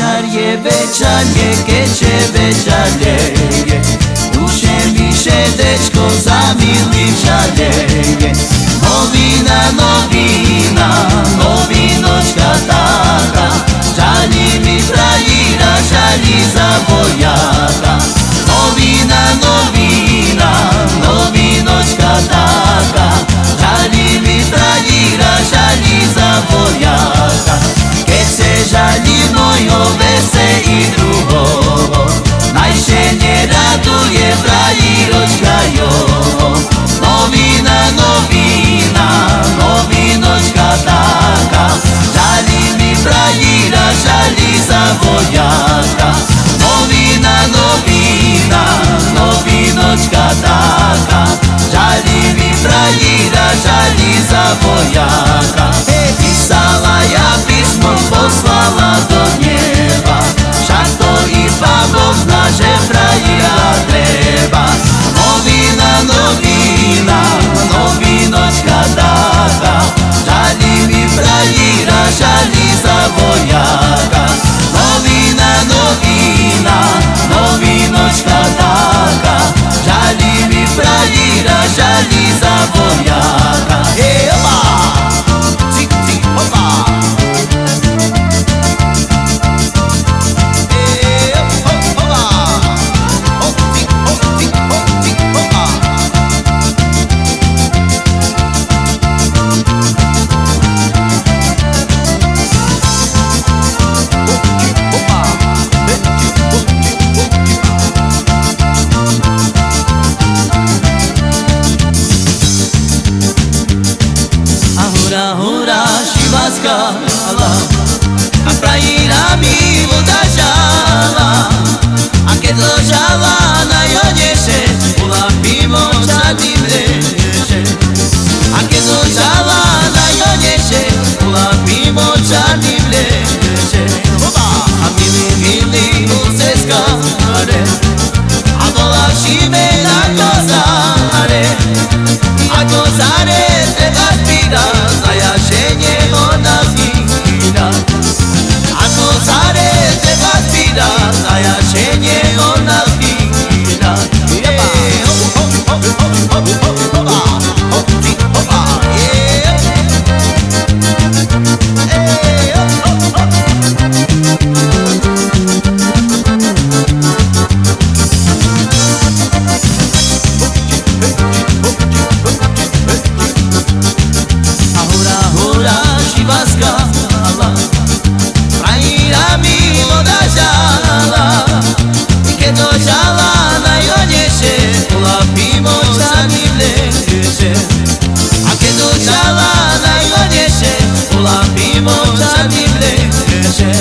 Wieczarnie, kiecie wieczarnie, uszem wiszedeczko zamili szaleje. Nowina, nowinoczka taka, żali mi fraira, żali za wojaka. Nowina, nowinoczka taka, żali mi fraira, żali za wojaka. Kiedy żali moją wese i drugowo, najsie nie raduje frairoczka jo. Nowinoczka taka, żali mi fraira, żali za wojaka. Nowinoczka taka, żali mi fraira, żali za wojaka. Pisała ja pismo, poslala do nieba, však to i Bóg zna, że fraira treba. Nowinoczka taka, żali mi fraira, żali za wojaka. Nowinoczka taka, żali mi fraira, żali za wojaka. Hopa! Cik, cik, hopa! Hura, Shivaska, Allah. A fraira mi udažala, a keď ložala na joneše, ulapimo čarný mreže. A keď ložala na joneše, ulapimo čarný mreže. A mili uceskare, a bola všimena kozare, a kozare treba spíra, zajašenie ona zvíra. A kozare treba spíra, zajašenie ona zvíra. A keď ložala na joneše, ulapimo čarný mreže.